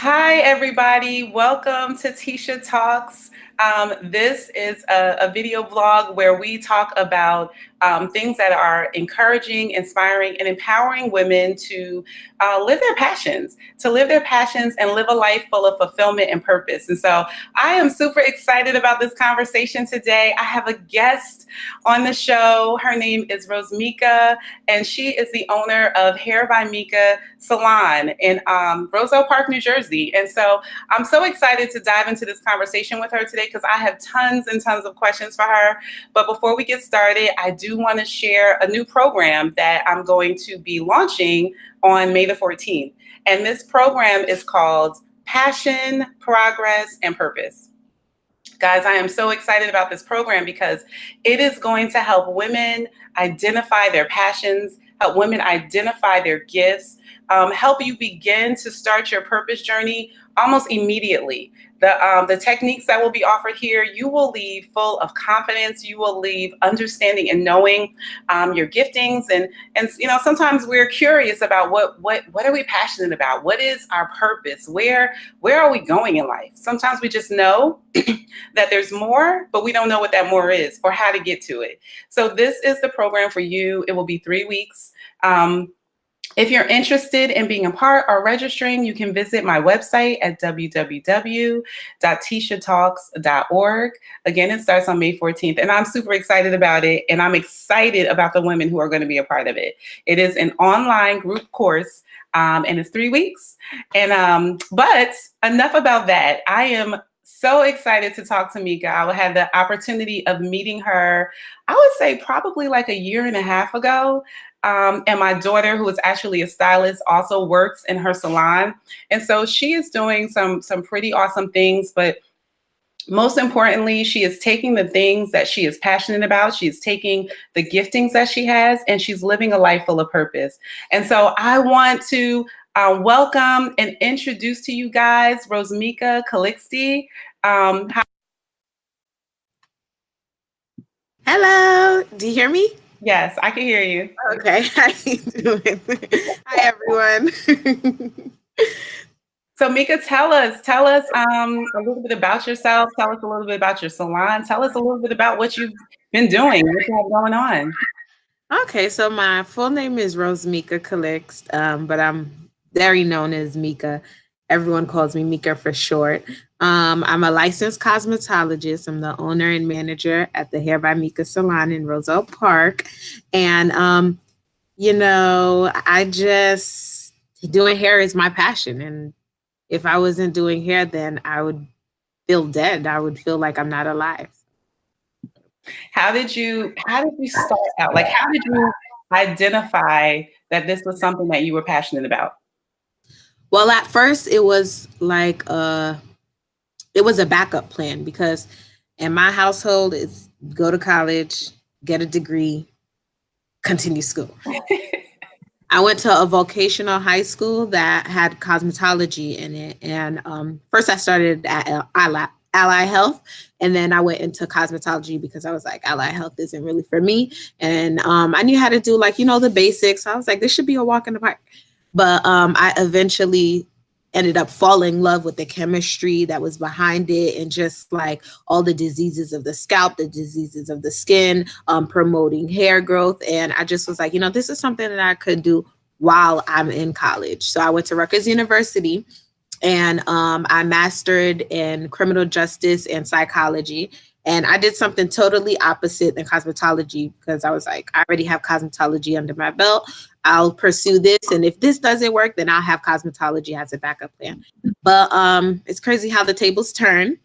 Hi, everybody. Welcome to Tisha Talks. This is a video vlog where we talk about things that are encouraging, inspiring, and empowering women to live their passions, and live a life full of fulfillment and purpose. And so I am super excited about this conversation today. I have a guest on the show. Her name is Rosemica, and she is the owner of HairbyMica Salon in Roselle Park, New Jersey. And so I'm so excited to dive into this conversation with her today because I have tons and tons of questions for her. But before we get started, I do want to share a new program that I'm going to be launching on May the 14th. And this program is called Passion, Progress, and Purpose. Guys, I am so excited about this program because it is going to help women identify their passions, help women identify their gifts, help you begin to start your purpose journey almost immediately. The techniques that will be offered here, you will leave full of confidence. You will leave understanding and knowing your giftings. And you know, sometimes we're curious about what are we passionate about? What is our purpose? Where are we going in life? Sometimes we just know that there's more, but we don't know what that more is or how to get to it. So this is the program for you. It will be 3 weeks. If you're interested in being a part or registering, you can visit my website at www.tishatalks.org. Again, it starts on May 14th, and I'm super excited about it, and I'm excited about the women who are going to be a part of it. It is an online group course, and it's 3 weeks. And but enough about that. I am so excited to talk to Mika. I had the opportunity of meeting her, I would say probably like 1.5 years ago. And my daughter, who is actually a stylist, also works in her salon. And so she is doing some pretty awesome things. But most importantly, she is taking the things that she is passionate about. She's taking the giftings that she has, and she's living a life full of purpose. And so I want to welcome and introduce to you guys Rosemica Calixte. Hello, do you hear me? Yes, I can hear you. Okay, how you doing? Hi, everyone. So Mika, tell us a little bit about yourself. Tell us a little bit about your salon. Tell us a little bit about what you've been doing, what you have going on. Okay, so my full name is Rosemica Calixte, but I'm very known as Mika. Everyone calls me Mika for short. I'm a licensed cosmetologist. I'm the owner and manager at the HairbyMica Salon in Roselle Park. And, you know, I just, doing hair is my passion. And if I wasn't doing hair, then I would feel dead. I would feel like I'm not alive. How did you start out? Like, how did you identify that this was something that you were passionate about? Well, at first it was like it was a backup plan because in my household it's go to college, get a degree, continue school. I went to a vocational high school that had cosmetology in it. And first I started at Ally Health. And then I went into cosmetology because I was like, Ally Health isn't really for me. And I knew how to do like, you know, the basics. So I was like, this should be a walk in the park. But I eventually ended up falling in love with the chemistry that was behind it and just like all the diseases of the scalp, the diseases of the skin, promoting hair growth. And I just was like, you know, this is something that I could do while I'm in college. So I went to Rutgers University and I mastered in criminal justice and psychology. And I did something totally opposite than cosmetology because I was like, I already have cosmetology under my belt. I'll pursue this. And if this doesn't work, then I'll have cosmetology as a backup plan. But it's crazy how the tables turn.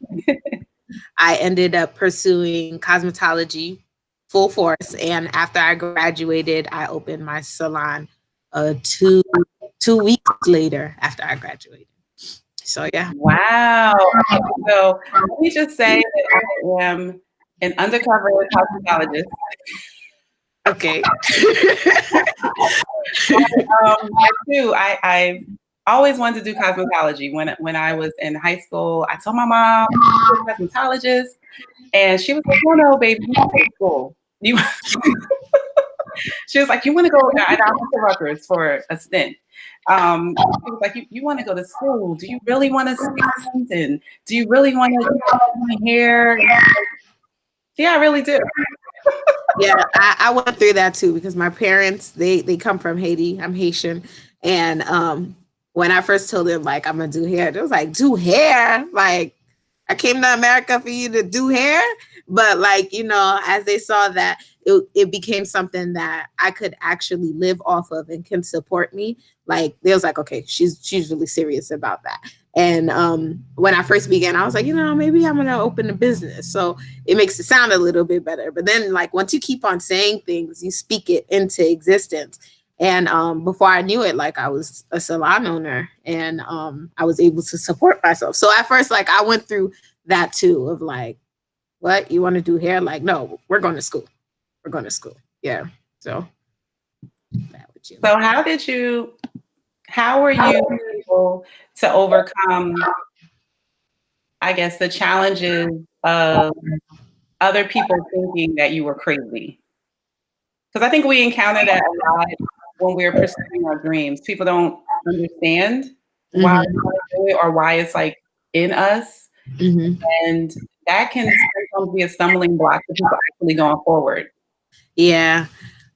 I ended up pursuing cosmetology full force. And after I graduated, I opened my salon two weeks later after I graduated. So, yeah. Wow. So let me just say that I am an undercover cosmetologist. Okay. I always wanted to do cosmetology. When I was in high school, I told my mom I'm a cosmetologist, and she was like, "No, baby, you go to school." She was like, "You want to go?" And I went to Rutgers for a stint. She was like, "You want to go to school? Do you really want to stand? And do you really want to cut my hair?" Yeah, I really do. Yeah, I went through that too because my parents they come from Haiti. I'm Haitian, and when I first told them like I'm gonna do hair, they was like, "Do hair? Like I came to America for you to do hair?" But like as they saw that it became something that I could actually live off of and can support me, like they was like, "Okay, she's really serious about that." And when I first began, I was like, maybe I'm gonna open a business. So it makes it sound a little bit better. But then, like, once you keep on saying things, you speak it into existence. And before I knew it, like, I was a salon owner and I was able to support myself. So at first, like, I went through that too of like, what, you want to do hair? Like, no, we're going to school. We're going to school. Yeah. So that with you. So how were you able to overcome, I guess, the challenges of other people thinking that you were crazy? Because I think we encounter that a lot when we're pursuing our dreams. People don't understand why we want to do it or why it's like in us. Mm-hmm. And that can sometimes be a stumbling block to people actually going forward. Yeah.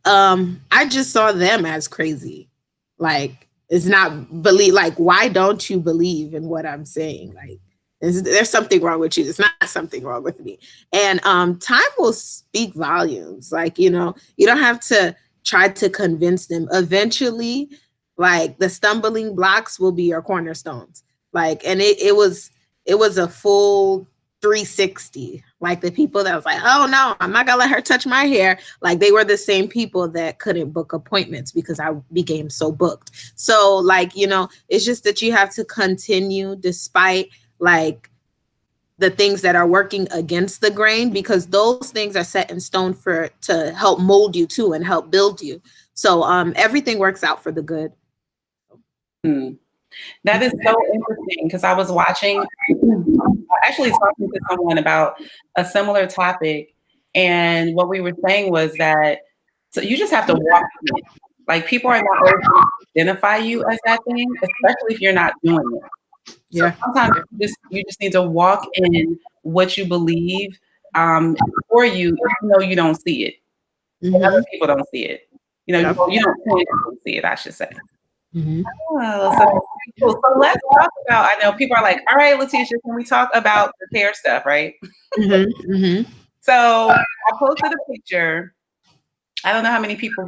I just saw them as crazy. Like, it's not believe, like, why don't you believe in what I'm saying? Like, there's something wrong with you. There's not something wrong with me. And time will speak volumes. Like, you don't have to try to convince them. Eventually, like, the stumbling blocks will be your cornerstones. Like, and it was a full 360. Like, the people that was like, oh no, I'm not gonna let her touch my hair, like they were the same people that couldn't book appointments because I became so booked. So like, it's just that you have to continue despite like the things that are working against the grain, because those things are set in stone for to help mold you too and help build you. So everything works out for the good. Hmm. That is so interesting because I was watching, actually talking to someone about a similar topic. And what we were saying was that so you just have to walk in it. Like people are not always going to identify you as that thing, especially if you're not doing it. So Yeah. sometimes you just need to walk in what you believe for you, even though you don't see it. And Mm-hmm. other people don't see it. Yep. You don't tend to see it, I should say. Mm-hmm. Oh, so that's pretty cool. So let's talk about, I know people are like, all right, Letitia, can we talk about the hair stuff, right? Mm-hmm. Mm-hmm. So I posted a picture. I don't know how many people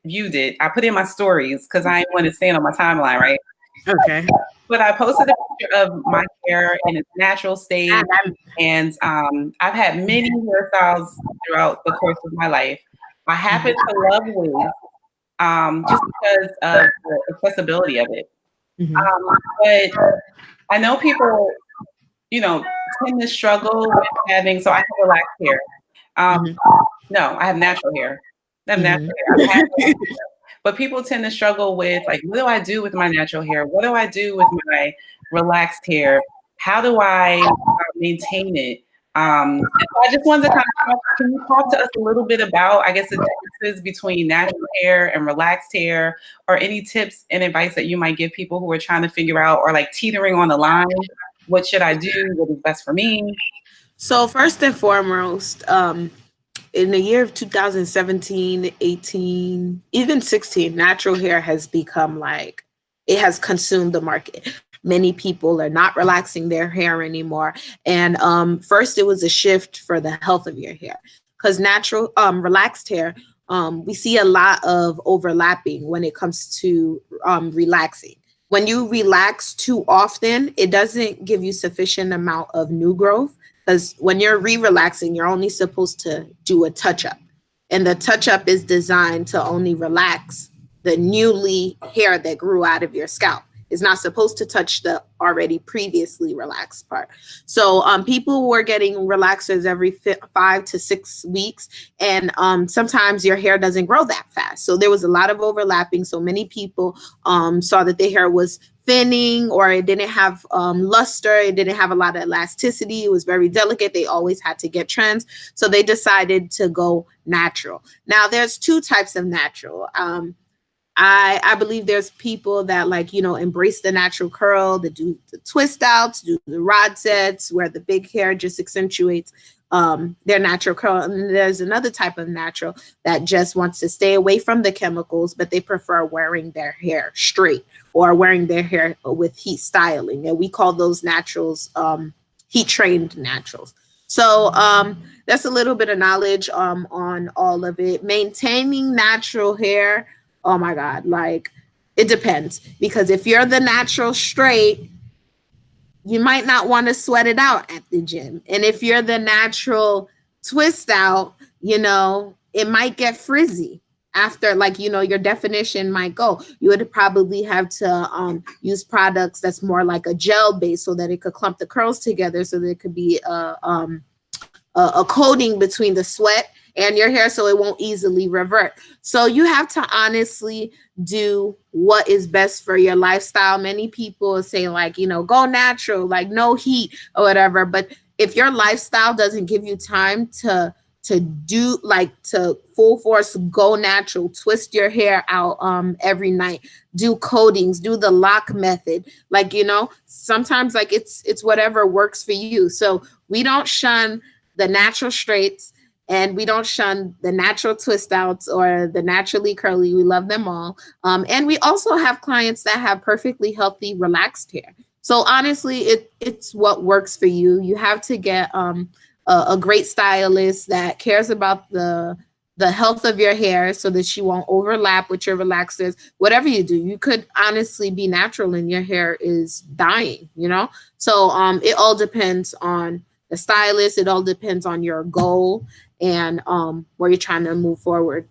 viewed it. I put in my stories because I didn't want to stand on my timeline, right? Okay. But I posted a picture of my hair in its natural state. And I've had many hairstyles throughout the course of my life. I happen to love wigs just because of the accessibility of it. Mm-hmm. But I know people, tend to struggle with having, so I have relaxed hair. Um, Mm-hmm. no, I have natural hair. I have natural hair. I have Mm-hmm. relaxed hair. But people tend to struggle with, like, what do I do with my natural hair? What do I do with my relaxed hair? How do I maintain it? And so I just wanted to kind of can you talk to us a little bit about, I guess, the differences between natural hair and relaxed hair, or any tips and advice that you might give people who are trying to figure out or like teetering on the line? What should I do? What is best for me? So first and foremost, in the year of 2017, 18, even 16, natural hair has become like, it has consumed the market. Many people are not relaxing their hair anymore. And first, it was a shift for the health of your hair, because natural, relaxed hair, we see a lot of overlapping when it comes to relaxing. When you relax too often, it doesn't give you sufficient amount of new growth, because when you're relaxing, you're only supposed to do a touch up. And the touch up is designed to only relax the newly hair that grew out of your scalp. is not supposed to touch the already previously relaxed part. So people were getting relaxers every 5 to 6 weeks, and sometimes your hair doesn't grow that fast. So there was a lot of overlapping. So many people saw that their hair was thinning, or it didn't have luster, it didn't have a lot of elasticity, it was very delicate. They always had to get trends, so they decided to go natural. Now there's two types of natural. I believe there's people that, like, embrace the natural curl, that do the twist outs, do the rod sets where the big hair just accentuates their natural curl. And then there's another type of natural that just wants to stay away from the chemicals, but they prefer wearing their hair straight or wearing their hair with heat styling. And we call those naturals heat trained naturals. So that's a little bit of knowledge on all of it. Maintaining natural hair, oh my God, like, it depends. Because if you're the natural straight, you might not want to sweat it out at the gym. And if you're the natural twist out, it might get frizzy after, like, your definition might go. You would probably have to use products that's more like a gel base, so that it could clump the curls together, so that it could be a coating between the sweat and your hair, so it won't easily revert. So you have to honestly do what is best for your lifestyle. Many people say, like, go natural, like no heat or whatever. But if your lifestyle doesn't give you time to do, like, to full force go natural, twist your hair out every night, do coatings, do the lock method, like, sometimes, like, it's whatever works for you. So we don't shun the natural straights, and we don't shun the natural twist outs or the naturally curly. We love them all. And we also have clients that have perfectly healthy, relaxed hair. So honestly, it's what works for you. You have to get a great stylist that cares about the health of your hair, so that she won't overlap with your relaxers. Whatever you do, you could honestly be natural and your hair is dying, So it all depends on the stylist. It all depends on your goal and where you're trying to move forward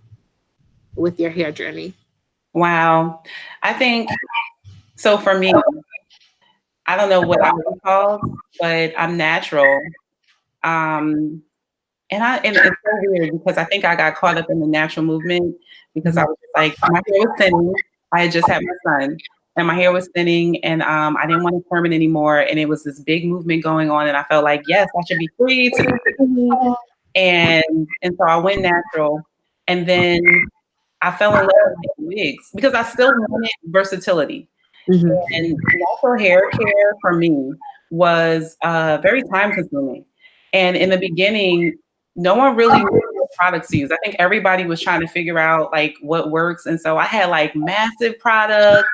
with your hair journey. Wow. I think so. For me, I don't know what I would call, but I'm natural. Um, and it's so weird because I think I got caught up in the natural movement, because I was just like, my hair was thinning. I had just had my son, and my hair was thinning, and I didn't want to perm it anymore. And it was this big movement going on, and I felt like, yes, I should be free to be free. And so I went natural, and then I fell in love with wigs because I still wanted versatility. Mm-hmm. And natural hair care for me was very time consuming. And in the beginning, no one really knew what products to use. I think everybody was trying to figure out, like, what works. And so I had, like, massive products.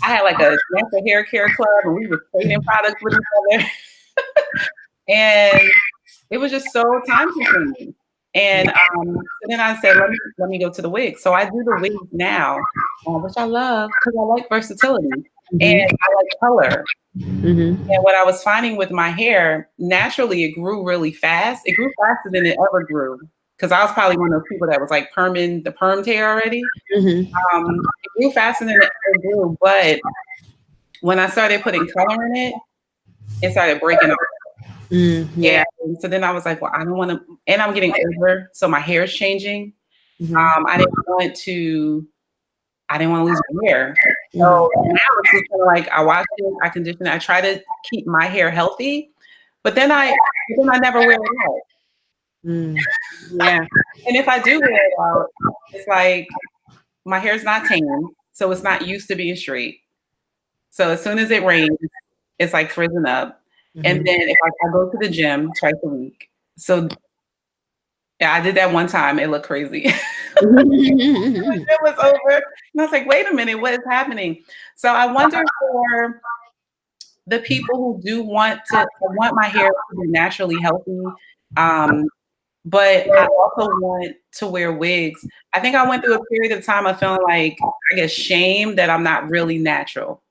I had, like, a natural hair care club, and we were trading products with each other. And it was just so time consuming. And so then I said, let me go to the wig. So I do the wigs now, which I love because I like versatility and I like color. Mm-hmm. And what I was finding with my hair, naturally, it grew really fast. It grew faster than it ever grew, because I was probably one of those people that was like perming the permed hair already. It grew faster than it ever grew. But when I started putting color in it, it started breaking up. Yeah. And so then I was like, well, I don't want to, and I'm getting older, so my hair is changing. Mm-hmm. I didn't want to lose my hair. So now it's just kind of like, I wash it, I condition it. I try to keep my hair healthy, but then I never wear it out. Yeah. And if I do wear it out, it's like my hair's not tan, so it's not used to being straight. So as soon as it rains, it's like frizzing up. And then if I go to the gym twice a week, so yeah, I did that one time. It looked crazy. It was over, and I was like, "Wait a minute, what is happening?" So I wonder, for the people who do want my hair to be naturally healthy, but I also want to wear wigs. I think I went through a period of time of feeling like, I guess, shame that I'm not really natural.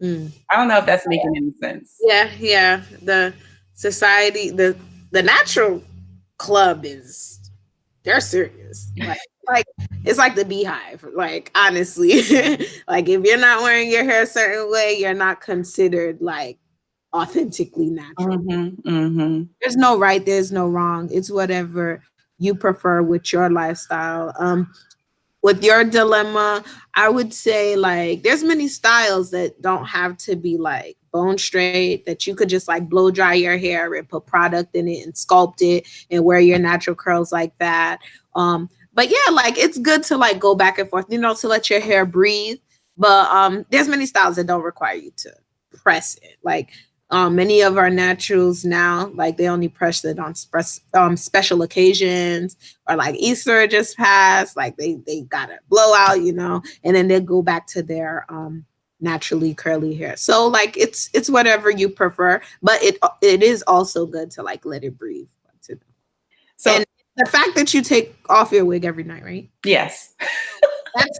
I don't know if that's making any sense. Yeah. The society, the natural club they're serious. Like, like it's like the beehive. Like honestly, like if you're not wearing your hair a certain way, you're not considered like authentically natural. Mhm, mhm. There's no right, there's no wrong. It's whatever you prefer with your lifestyle. With your dilemma, I would say like there's many styles that don't have to be like bone straight, that you could just like blow dry your hair and put product in it and sculpt it and wear your natural curls like that. But yeah, like it's good to like go back and forth, to let your hair breathe. But there's many styles that don't require you to press it. Like many of our naturals now, like they only press it on special occasions, or like Easter just passed, like they got a blowout, and then they go back to their naturally curly hair. So like it's whatever you prefer, but it is also good to like let it breathe. So And the fact that you take off your wig every night, right? yes. That's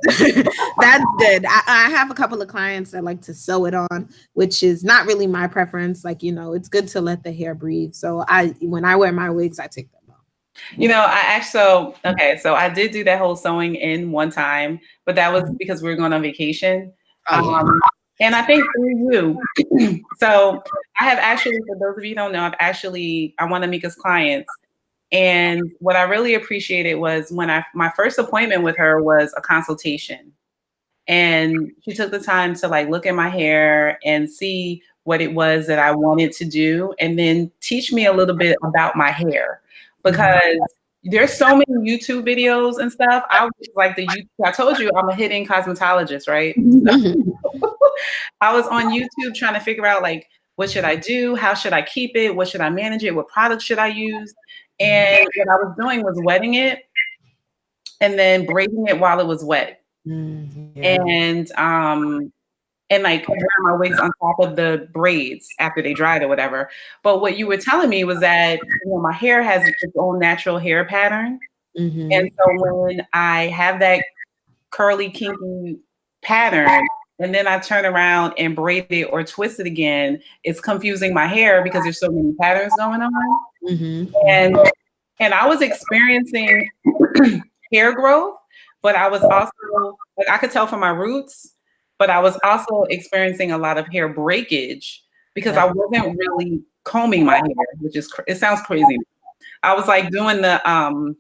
that's good. I have a couple of clients that like to sew it on, which is not really my preference. Like, it's good to let the hair breathe. So when I wear my wigs, I take them off. I actually, so I did do that whole sewing in one time, but that was because we were going on vacation. Oh yeah. And I think through you, so I have actually, for those of you who don't know, I'm one of Mika's clients. And what I really appreciated was when my first appointment with her was a consultation. And she took the time to like look at my hair and see what it was that I wanted to do, and then teach me a little bit about my hair, because there's so many YouTube videos and stuff. I was like I told you I'm a hidden cosmetologist, right? I was on YouTube trying to figure out like, what should I do? How should I keep it? What should I manage it? What products should I use? And what I was doing was wetting it and then braiding it while it was wet. Yeah. And like wear my wigs on top of the braids after they dried or whatever. But what you were telling me was that my hair has its own natural hair pattern. And so when I have that curly, kinky pattern, and then I turn around and braid it or twist it again, it's confusing my hair because there's so many patterns going on. And I was experiencing hair growth, but I was also like, I could tell from my roots, but I was also experiencing a lot of hair breakage because I wasn't really combing my hair, which is it sounds crazy. I was like doing the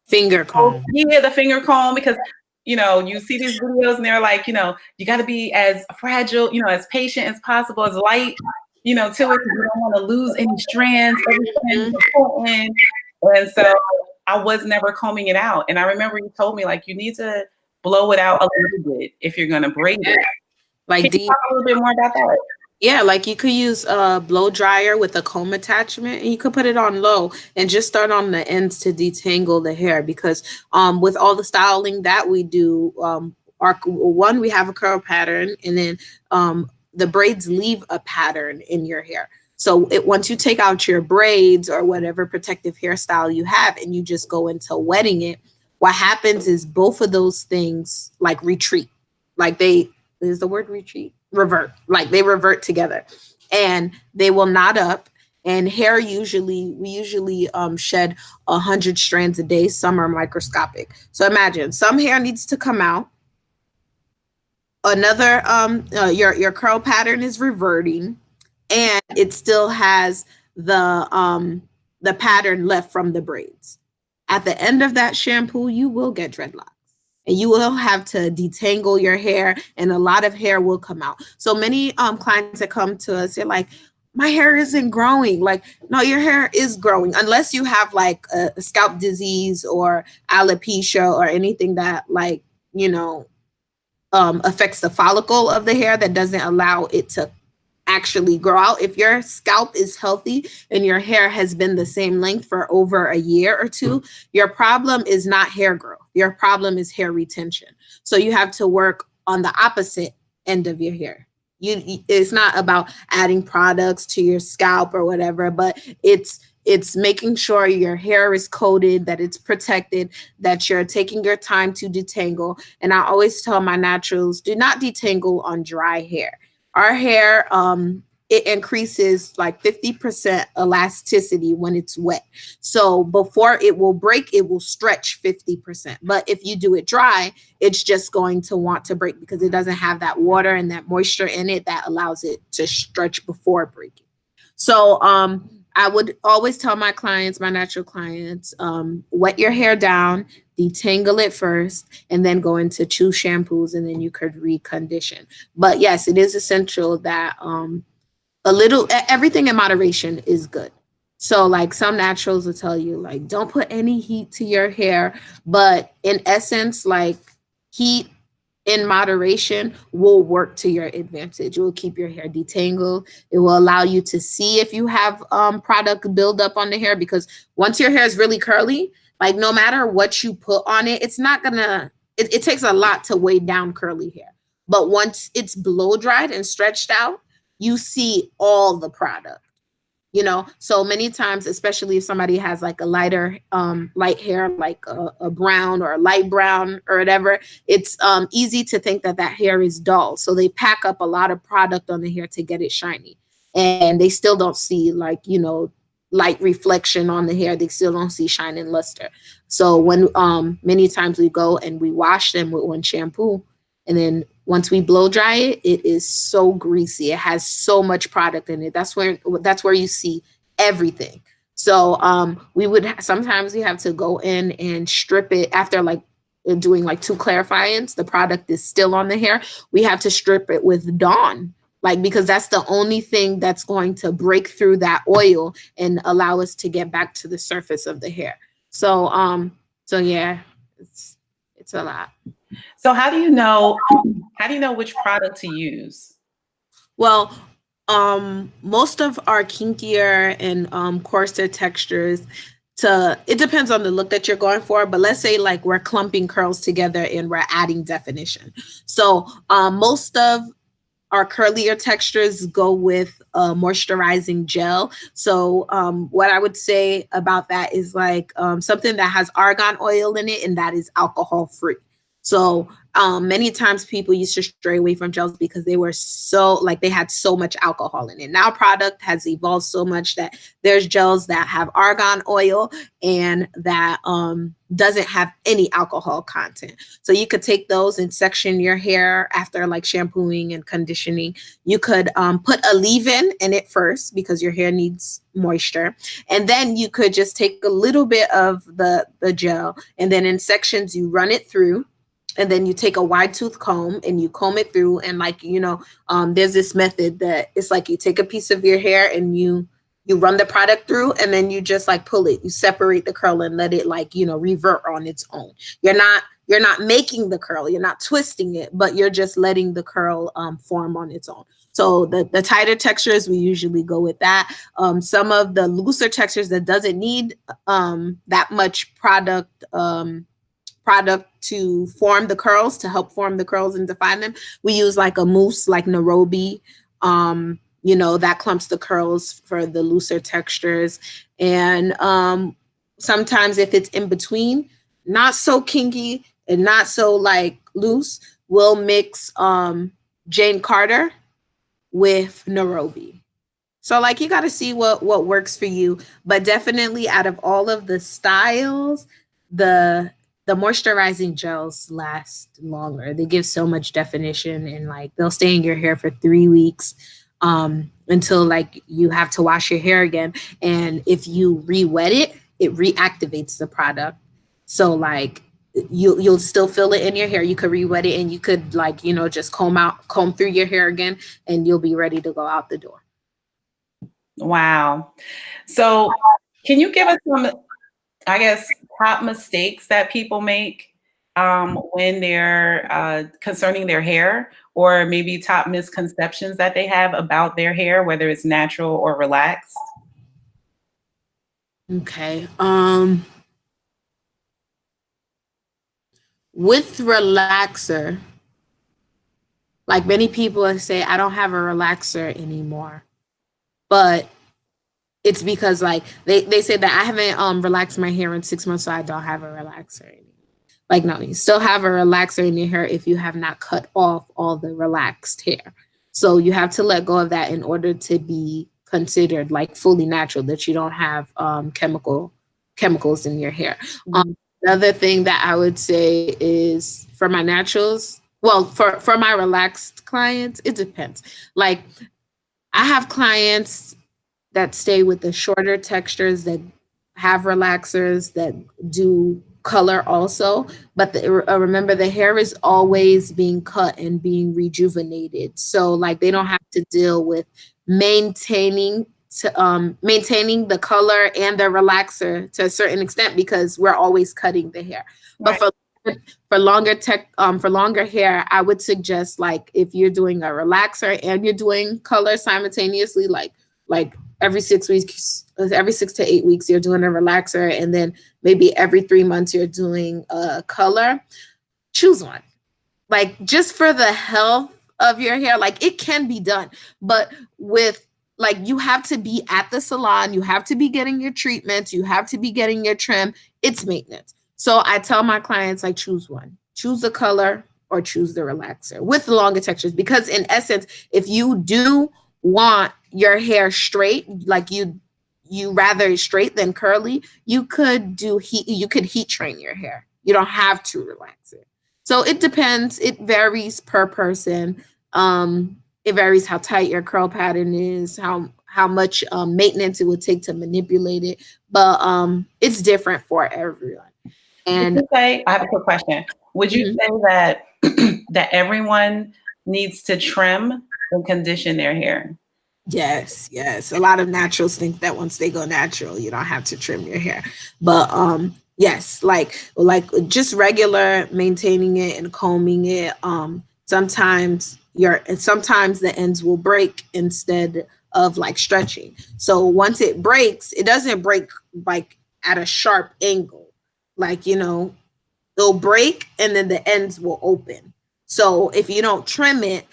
finger comb. Yeah, the finger comb, because you see these videos and they're like, you got to be as fragile, as patient as possible, as light, to it, because you don't want to lose any strands, everything important. And so I was never combing it out. And I remember you told me like, you need to blow it out a little bit if you're going to braid it. Like, Can you talk a little bit more about that? Yeah, like you could use a blow dryer with a comb attachment, and you could put it on low and just start on the ends to detangle the hair, because with all the styling that we do, we have a curl pattern, and then the braids leave a pattern in your hair. So once you take out your braids or whatever protective hairstyle you have and you just go into wetting it, what happens is both of those things like retreat. Like is the word retreat? Revert. Like they revert together and they will knot up. And hair we usually shed 100 strands a day. Some are microscopic. So imagine some hair needs to come out. Another your curl pattern is reverting, and it still has the pattern left from the braids. At the end of that shampoo, you will get dreadlocks. And you will have to detangle your hair, and a lot of hair will come out. So many clients that come to us, they're like, my hair isn't growing. Like, no, your hair is growing, unless you have like a scalp disease or alopecia or anything that like, affects the follicle of the hair that doesn't allow it to actually grow out. If your scalp is healthy and your hair has been the same length for over a year or two, your problem is not hair growth. Your problem is hair retention. So you have to work on the opposite end of your hair. It's not about adding products to your scalp or whatever, but it's making sure your hair is coated, that it's protected, that you're taking your time to detangle. And I always tell my naturals, do not detangle on dry hair. Our hair it increases like 50% elasticity when it's wet. So before it will break, it will stretch 50%. But if you do it dry, it's just going to want to break because it doesn't have that water and that moisture in it that allows it to stretch before breaking. So I would always tell my clients, my natural clients, wet your hair down, detangle it first, and then go into two shampoos, and then you could recondition. But yes, it is essential that a little everything in moderation is good. So like some naturals will tell you like don't put any heat to your hair, but in essence like heat in moderation will work to your advantage. It will keep your hair detangled. It will allow you to see if you have product buildup on the hair, because once your hair is really curly, like no matter what you put on it, it's not gonna it takes a lot to weigh down curly hair. But once it's blow dried and stretched out, you see all the product. So many times, especially if somebody has like a lighter light hair, like a brown or a light brown or whatever, it's easy to think that that hair is dull, so they pack up a lot of product on the hair to get it shiny, and they still don't see like light reflection on the hair. They still don't see shine and luster. So when many times we go and we wash them with one shampoo, and then once we blow dry it, it is so greasy. It has so much product in it. That's where you see everything. So we would sometimes we have to go in and strip it after like doing like two clarifiants. The product is still on the hair. We have to strip it with Dawn, like because that's the only thing that's going to break through that oil and allow us to get back to the surface of the hair. So yeah, it's a lot. So how do you know which product to use? Well, most of our kinkier and coarser textures, to it depends on the look that you're going for, but let's say like we're clumping curls together and we're adding definition. So most of our curlier textures go with moisturizing gel. So what I would say about that is like something that has argan oil in it and that is alcohol free. So many times people used to stray away from gels because they were so like they had so much alcohol in it. Now product has evolved so much that there's gels that have argan oil and that doesn't have any alcohol content. So you could take those and section your hair after like shampooing and conditioning. You could put a leave-in in it first because your hair needs moisture. And then you could just take a little bit of the gel, and then in sections you run it through, and then you take a wide tooth comb and you comb it through. And like there's this method that it's like you take a piece of your hair and you run the product through, and then you just like pull it, you separate the curl and let it like revert on its own. You're not making the curl, you're not twisting it, but you're just letting the curl form on its own. So the tighter textures, we usually go with that. Some of the looser textures that doesn't need that much product to form the curls, to help form the curls and define them, we use like a mousse like Nairobi, that clumps the curls for the looser textures. And sometimes if it's in between, not so kinky and not so like loose, we'll mix Jane Carter with Nairobi. So like you got to see what works for you, but definitely out of all of the styles, the moisturizing gels last longer. They give so much definition, and like they'll stay in your hair for 3 weeks until like you have to wash your hair again. And if you re-wet it, it reactivates the product. So like you'll still feel it in your hair. You could re-wet it and you could like, just comb through your hair again, and you'll be ready to go out the door. Wow. So can you give us some, I guess, top mistakes that people make when they're concerning their hair, or maybe top misconceptions that they have about their hair, whether it's natural or relaxed? Okay. With relaxer, like many people say, I don't have a relaxer anymore. But it's because like they say that I haven't relaxed my hair in 6 months, so I don't have a relaxer anymore. Like no, you still have a relaxer in your hair if you have not cut off all the relaxed hair. So you have to let go of that in order to be considered like fully natural, that you don't have chemicals in your hair. Mhm. Another thing that I would say is for my naturals, well, for my relaxed clients, it depends. Like I have clients that stay with the shorter textures, that have relaxers, that do color also. But remember, the hair is always being cut and being rejuvenated. So like they don't have to deal with maintaining maintaining the color and the relaxer to a certain extent, because we're always cutting the hair. But Right. for longer hair, I would suggest, like, if you're doing a relaxer and you're doing color simultaneously, like every 6 to 8 weeks you're doing a relaxer, and then maybe every 3 months you're doing a color. Choose one, like, just for the health of your hair. Like, it can be done, but with, like, you have to be at the salon, you have to be getting your treatments, you have to be getting your trim. It's maintenance. So I tell my clients, like, choose one, choose the color or choose the relaxer with the longer textures, because in essence, if you do want your hair straight, like you rather straight than curly, you could heat train your hair. You don't have to relax it. So it depends. It varies per person. It varies how tight your curl pattern is, how much maintenance it would take to manipulate it. But it's different for everyone. Would And you say, I have a quick question. Would you mhm. say that that everyone needs to trim and condition their hair? Yes, yes. A lot of naturals think that once they go natural, you don't have to trim your hair. But yes, like just regular maintaining it and combing it. Sometimes the ends will break instead of like stretching. So once it breaks, it doesn't break like at a sharp angle. Like, it'll break and then the ends will open. So if you don't trim it,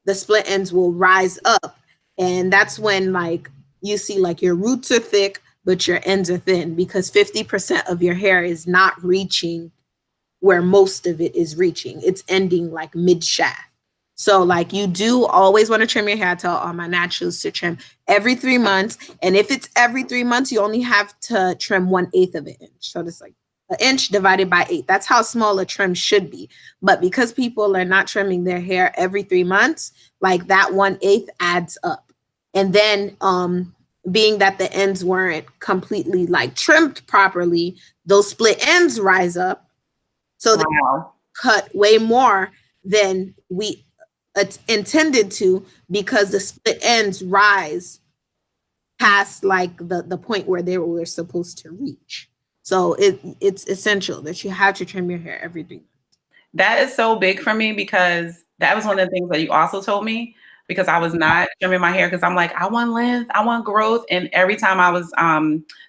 the split ends will rise up. And that's when, like, you see like your roots are thick, but your ends are thin, because 50% of your hair is not reaching where most of it is reaching. It's ending like mid shaft. So like you do always want to trim your hair. I tell all my naturals to trim every 3 months. And if it's every 3 months, you only have to trim 1/8 of an inch. So it's like an inch divided by 8. That's how small a trim should be. But because people are not trimming their hair every 3 months, like that 1/8 adds up. And then being that the ends weren't completely like trimmed properly, those split ends rise up. So they Wow. cut way more than we intended to, because the split ends rise past like the point where they were supposed to reach. So it's essential that you have to trim your hair every 3 months. That is so big for me because that was one of the things that you also told me, because I was not trimming my hair because I'm like, I want length, I want growth. And every time I was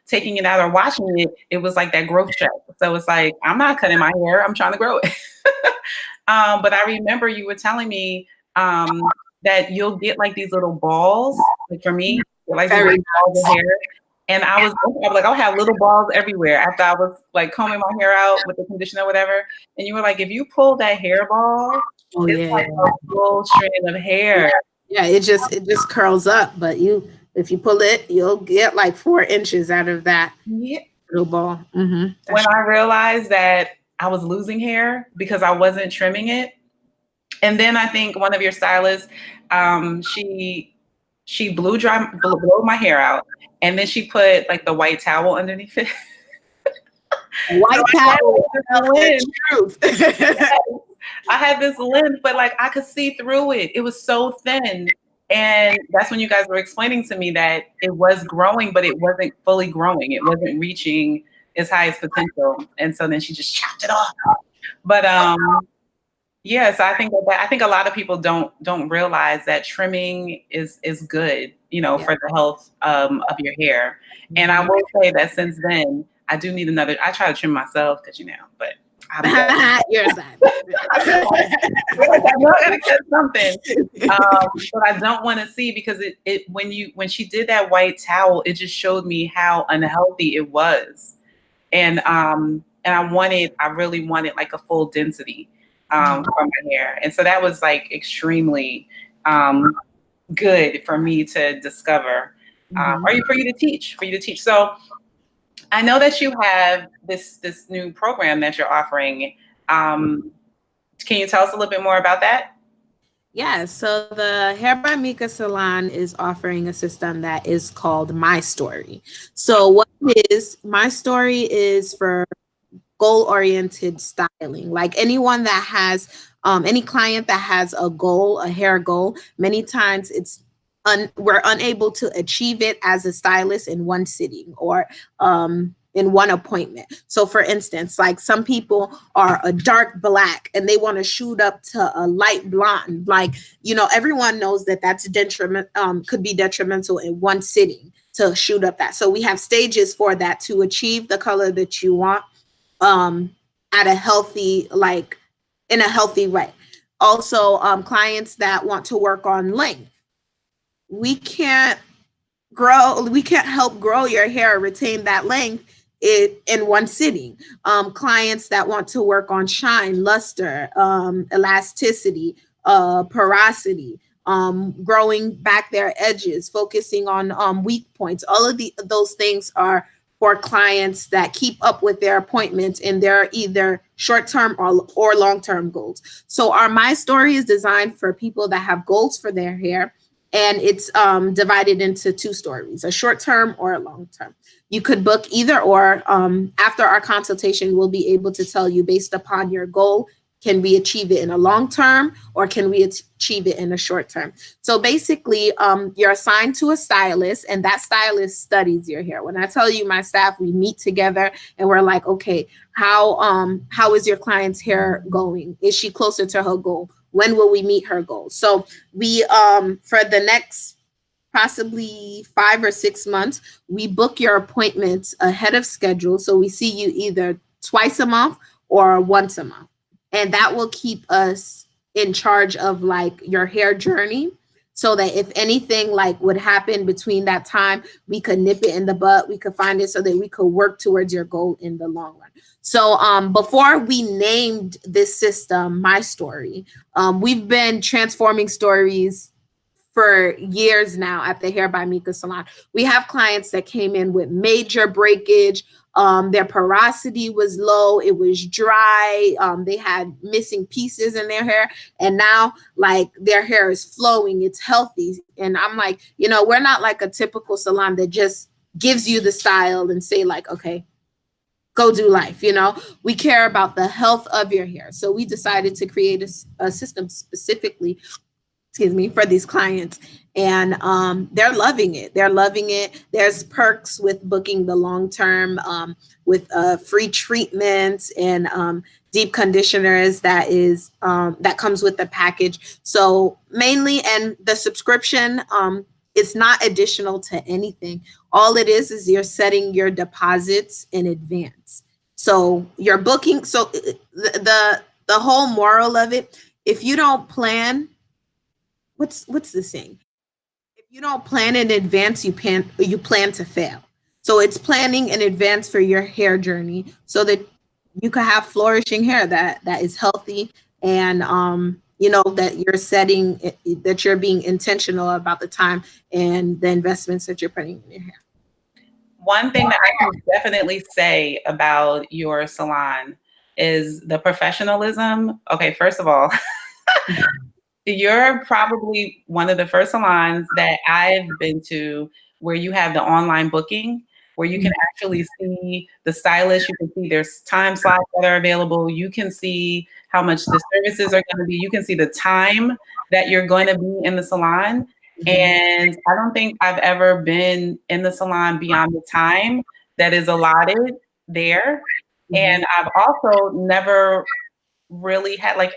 taking it out or washing it, it was like that growth check. So it's like, I'm not cutting my hair, I'm trying to grow it. But I remember you were telling me that you'll get like these little balls. Like for me, like these Very little balls of nice. hair. And I was like, I'll have little balls everywhere after I was like combing my hair out with the conditioner or whatever. And you were like, if you pull that hairball, Oh it's yeah, like yeah. a full strand of Yeah, hair. yeah, it just curls up, but if you pull it, you'll get like 4 inches out of that Yeah. little ball. When That's I realized that I was losing hair because I wasn't trimming it, and then I think one of your stylists, she blew my hair out, and then she put like the white towel underneath it. So white I had towel like this tells the lint. truth. Yes. I had this lint, but like I could see through it. It was so thin. And that's when you guys were explaining to me that it was growing, but it wasn't fully growing. It wasn't reaching its highest potential. And so then she just chopped it off. But yes, I think a lot of people don't realize that trimming is good, Yeah. for the health of your hair. And I Mhm. will say that since then, I do need another. I try to trim myself because but I'm done. You're sad. I feel like I know I gotta get something. But I don't want to see because when she did that white towel, it just showed me how unhealthy it was, and I really wanted like a full density from my hair, and so that was like extremely good for me to discover, Mhm. or for you to teach, So I know that you have this new program that you're offering. Um, can you tell us a little bit more about that? Yeah, so the Hair by Mika salon is offering a system that is called My Story. So what it is, My Story is for goal oriented styling. Like anyone that has any client that has a goal, a hair goal, many times we're unable to achieve it as a stylist in one sitting or in one appointment. So for instance, like some people are a dark black and they want to shoot up to a light blonde. Like, everyone knows that that's could be detrimental in one sitting to shoot up that. So we have stages for that to achieve the color that you want um at a healthy, like in a healthy way. Also, clients that want to work on length, we can't we can't help grow your hair, retain that length in one sitting. Clients that want to work on shine, luster, elasticity, porosity, growing back their edges, focusing on weak points. All of those things are for clients that keep up with their appointments and they're either short-term or long-term goals. So our My Story is designed for people that have goals for their hair, and it's divided into two stories, a short term or a long term. You could book either or. After our consultation, we'll be able to tell you based upon your goal, can we achieve it in a long term or can we achieve it in a short term? So basically, you're assigned to a stylist and that stylist studies your hair. When I tell you my staff, we meet together and we're like, okay, how is your client's hair going? Is she closer to her goal? When will we meet her goal? So we for the next possibly 5 or 6 months, we book your appointments ahead of schedule. So we see you either twice a month or once a month. And that will keep us in charge of like your hair journey. So that if anything like would happen between that time, we could nip it in the butt. We could find it so that we could work towards your goal in the long run. So before we named this system My Story, we've been transforming stories for years now at the Hair by Mika salon. We have clients that came in with major breakage. Their porosity was low, it was dry, they had missing pieces in their hair, and now like their hair is flowing, it's healthy. And I'm like, we're not like a typical salon that just gives you the style and say like, okay, go do life. We care about the health of your hair. So we decided to create a system specifically, for these clients. And they're loving it. There's perks with booking the long term, with free treatments and deep conditioners that comes with the package. So mainly, and the subscription, it's not additional to anything. All it is you're setting your deposits in advance. So you're booking. So the whole moral of it, if you don't plan, what's the saying? If you don't plan in advance, you plan to fail. So it's planning in advance for your hair journey so that you can have flourishing hair that is healthy, and that you're that you're being intentional about the time and the investments that you're putting in your hair. One thing that I can definitely say about your salon is the professionalism. Okay, first of all, you're probably one of the first salons that I've been to where you have the online booking, where you can actually see the stylist, you can see there's time slots that are available, you can see how much the services are going to be, you can see the time that you're going to be in the salon. Mhm. And I don't think I've ever been in the salon beyond the time that is allotted there. Mhm. And I've also never really had like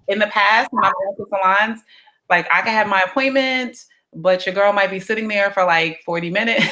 in the past when I've been to salons, like I can have my appointment, but your girl might be sitting there for like 40 minutes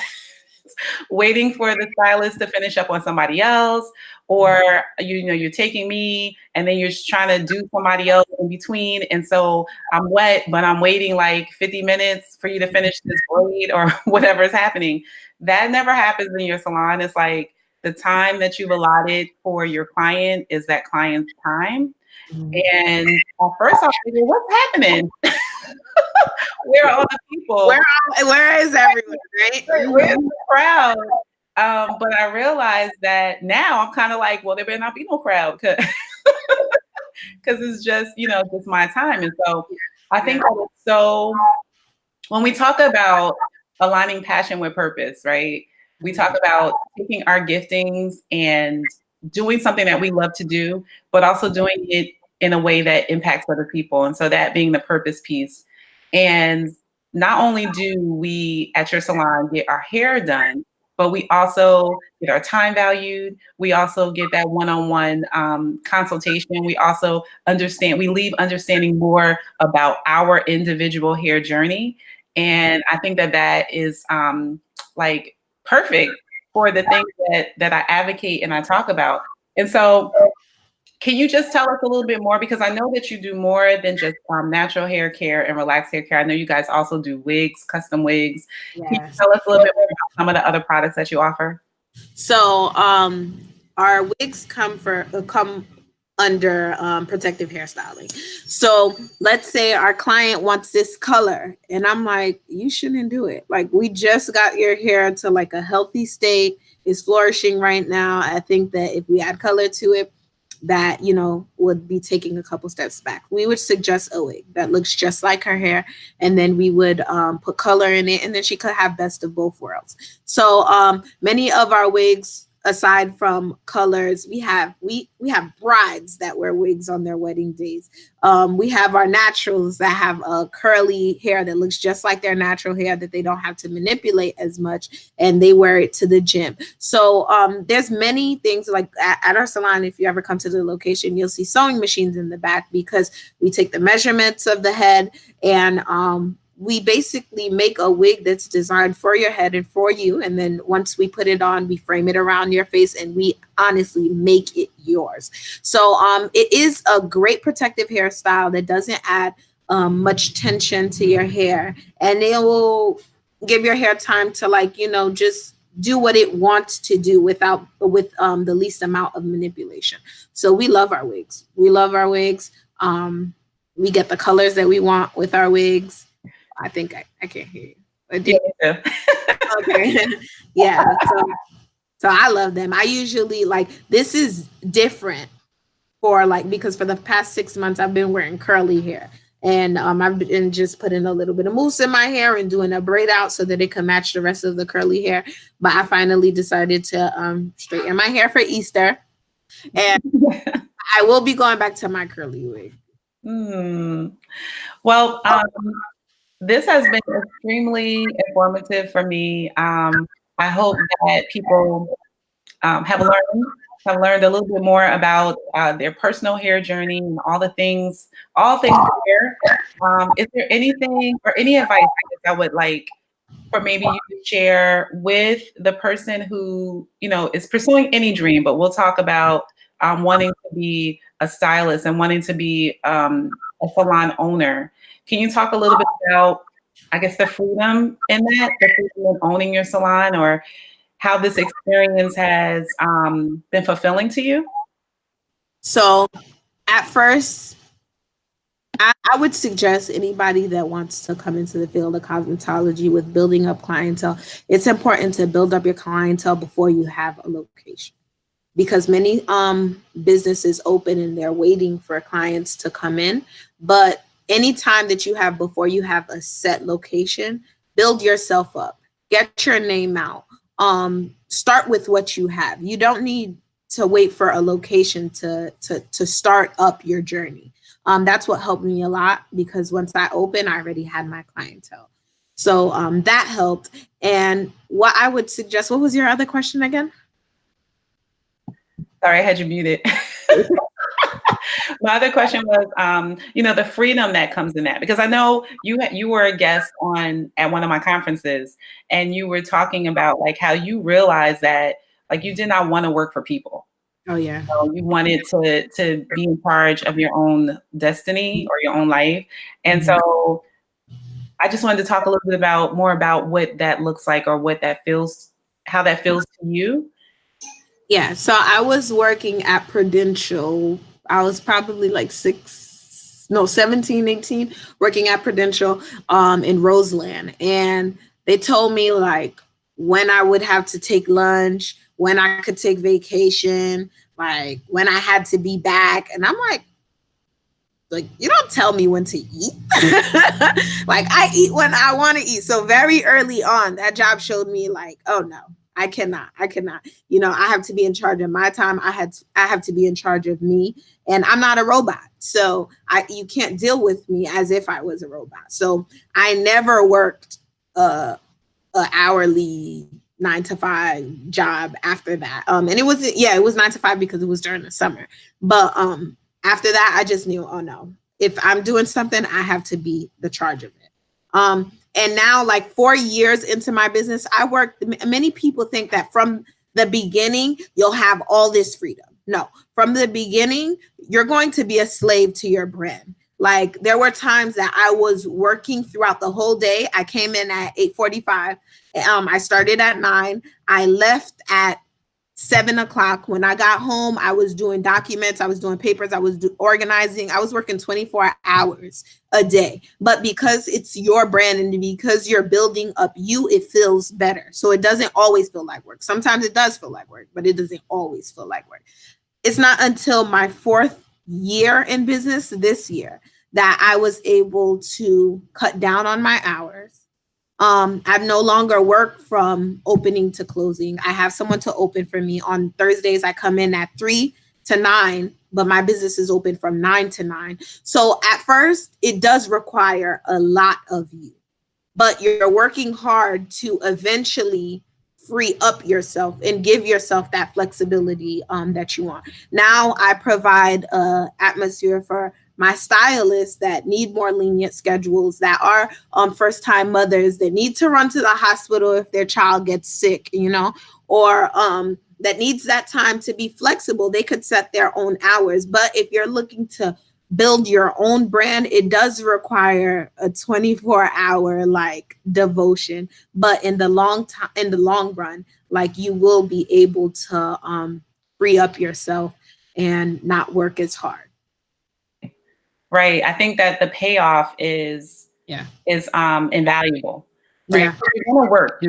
waiting for the stylist to finish up on somebody else, or you're taking me and then you're just trying to do somebody else in between, and so I'm wet but I'm waiting like 50 minutes for you to finish this braid or whatever's happening. That never happens in your salon. It's like the time that you've allotted for your client is that client's time. Mhm. And at first I was thinking, what's happening? Where are all the people? Where is everyone, right? Where's the crowd? But I realized that now I'm kind of like, well, there better not be no crowd because it's just, just my time. And so I Yeah. think that it's so, when we talk about aligning passion with purpose, right? We talk about taking our giftings and doing something that we love to do, but also doing it in a way that impacts other people. And so that being the purpose piece. And not only do we at your salon get our hair done, but we also get our time valued. We also get that one-on-one consultation. We also we leave understanding more about our individual hair journey. And I think that that is like perfect for the things that I advocate and I talk about. And so can you just tell us a little bit more? Because I know that you do more than just natural hair care and relaxed hair care. I know you guys also do wigs, custom wigs. Can you Yes. tell us a little bit more about some of the other products that you offer? So our wigs come under protective hairstyling. So let's say our client wants this color, and I'm like, you shouldn't do it. Like, we just got your hair to like a healthy state, is flourishing right now. I think that if we add color to it, that would be taking a couple steps back. We would suggest a wig that looks just like her hair, and then we would put color in it, and then she could have best of both worlds. So many of our wigs, aside from colors, we have brides that wear wigs on their wedding days. We have our naturals that have a curly hair that looks just like their natural hair, that they don't have to manipulate as much, and they wear it to the gym. So there's many things like at our salon. If you ever come to the location, you'll see sewing machines in the back, because we take the measurements of the head, and we basically make a wig that's designed for your head and for you. And then once we put it on, we frame it around your face, and we honestly make it yours. So it is a great protective hairstyle that doesn't add much tension to your hair, and it will give your hair time to, like, just do what it wants to do with the least amount of manipulation. So we love our wigs. We love our wigs. We get the colors that we want with our wigs. I think I can't hear you. Yeah, me too. Okay. Yeah. So I love them. I usually, like, this is different because for the past 6 months I've been wearing curly hair. And I've been just putting a little bit of mousse in my hair and doing a braid out so that it can match the rest of the curly hair. But I finally decided to straighten my hair for Easter. And I will be going back to my curly wig. Well, this has been extremely informative for me. I hope that people have learned a little bit more about their personal hair journey and all things hair. Is there anything or any advice I would like for maybe you to share with the person who, is pursuing any dream, but we'll talk about wanting to be a stylist and wanting to be a salon owner. Can you talk a little bit about, I guess, the freedom in that, the freedom in owning your salon, or how this experience has been fulfilling to you? So at first, I would suggest anybody that wants to come into the field of cosmetology with building up clientele, it's important to build up your clientele before you have a location, because many businesses open and they're waiting for clients to come in. But any time that you have before you have a set location, build yourself up, get your name out, start with what you have. You don't need to wait for a location to start up your journey. That's what helped me a lot, because once I opened, I already had my clientele. So that helped. And what I would suggest, what was your other question again? Sorry, I had you muted. My other question was, the freedom that comes in that, because I know you were a guest at one of my conferences, and you were talking about like how you realized that like you did not want to work for people. Oh yeah. You wanted to be in charge of your own destiny or your own life, and so I just wanted to talk a little bit more about what that looks like, or how that feels to you. Yeah, so I was working at Prudential. I was probably like no, 17, 18, working at Prudential in Roseland. And they told me like when I would have to take lunch, when I could take vacation, like when I had to be back. And I'm like you don't tell me when to eat. Like I eat when I want to eat. So very early on, that job showed me like, oh no, I cannot. I have to be in charge of my time. I have to be in charge of me, and I'm not a robot. So you can't deal with me as if I was a robot. So I never worked a hourly 9 to 5 job after that. And it was 9 to 5 because it was during the summer. But after that, I just knew, oh no, if I'm doing something, I have to be the charge of it. And now, like 4 years into my business, I work. Many people think that from the beginning, you'll have all this freedom. No, from the beginning, you're going to be a slave to your brand. Like there were times that I was working throughout the whole day. I came in at 8:45. I started at 9. I left at 7 o'clock. When I got home, I was doing documents, I was doing papers, I was organizing. I was working 24 hours a day. But because it's your brand and because you're building up you, it feels better. So it doesn't always feel like work. Sometimes it does feel like work, but it doesn't always feel like work. It's not until my 4th year in business this year that I was able to cut down on my hours. I've no longer work from opening to closing. I have someone to open for me. On Thursdays, I come in at 3 to 9, but my business is open from 9 to 9. So at first, it does require a lot of you, but you're working hard to eventually free up yourself and give yourself that flexibility that you want. Now I provide a atmosphere for my stylists that need more lenient schedules, that are first time mothers that need to run to the hospital if their child gets sick, or that needs that time to be flexible. They could set their own hours. But if you're looking to build your own brand, it does require a 24-hour like devotion. But in the long run, like you will be able to free up yourself and not work as hard. Right. I think that the payoff is invaluable. Right. Yeah. You're going to work.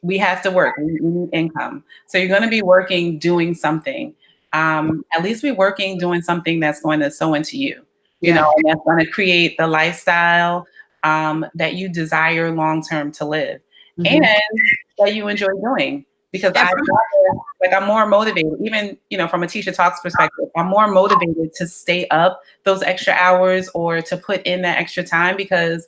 We have to work. We need income. So you're going to be working, doing something. At least be working, doing something that's going to sow into you. And that's going to create the lifestyle that you desire long term to live, and that you enjoy doing. Because I'm more motivated, even, from a Tisha Talks perspective, I'm more motivated to stay up those extra hours or to put in that extra time because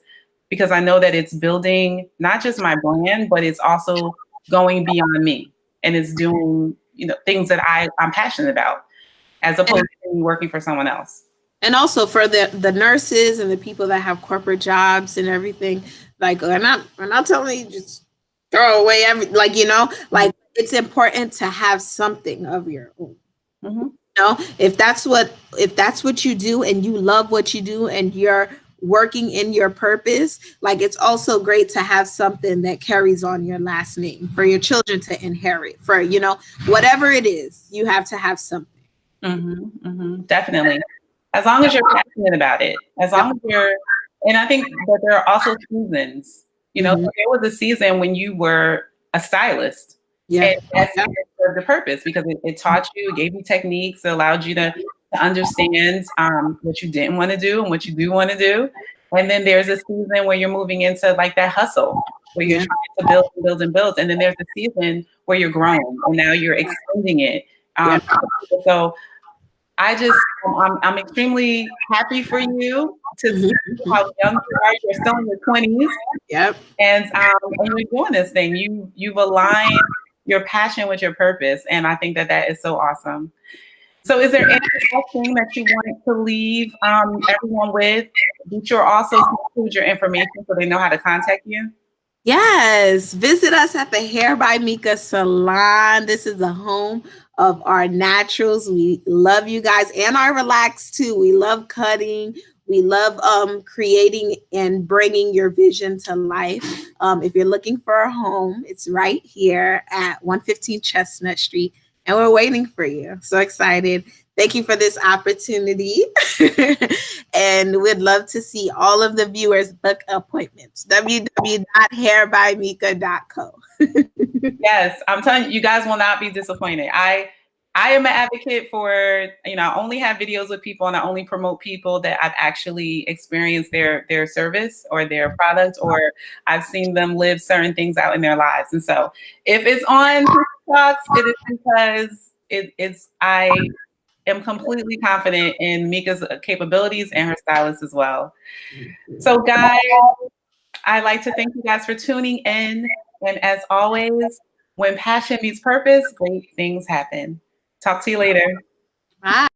I know that it's building not just my brand, but it's also going beyond me and it's doing, things that I'm passionate about as opposed to working for someone else. And also for the nurses and the people that have corporate jobs and everything, like we're not telling you just throw away it's important to have something of your own. If that's what you do and you love what you do and you're working in your purpose, like it's also great to have something that carries on your last name for your children to inherit, for whatever it is, you have to have something. Definitely. As long as you're passionate about it, as long as you're, and I think that there are also seasons, there was a season when you were a stylist. And that served the purpose because it taught you, it gave you techniques, it allowed you to understand what you didn't want to do and what you do want to do. And then there's a season where you're moving into like that hustle, where you're trying to build and build and build. And then there's a season where you're growing and now you're extending it. So I'm extremely happy for you to see how young you are. You're still in your 20s. Yep. And you're doing this thing. You've aligned your passion with your purpose. And I think that is so awesome. So is there anything that you want to leave everyone with? Be sure also to include your information so they know how to contact you. Yes, visit us at the HairbyMica salon. This is the home of our naturals. We love you guys and our relax too. We love cutting. We love creating and bringing your vision to life. If you're looking for a home, it's right here at 115 Chestnut Street, and we're waiting for you. So excited. Thank you for this opportunity. And we'd love to see all of the viewers book appointments. www.hairbymica.co. Yes, I'm telling you, you guys will not be disappointed. I am an advocate for, I only have videos with people and I only promote people that I've actually experienced their service or their product, or I've seen them live certain things out in their lives. And so if it's on TikToks, it is because I am completely confident in Mica's capabilities and her stylist as well. So guys, I'd like to thank you guys for tuning in. And as always, when passion meets purpose, great things happen. Talk to you later. Bye.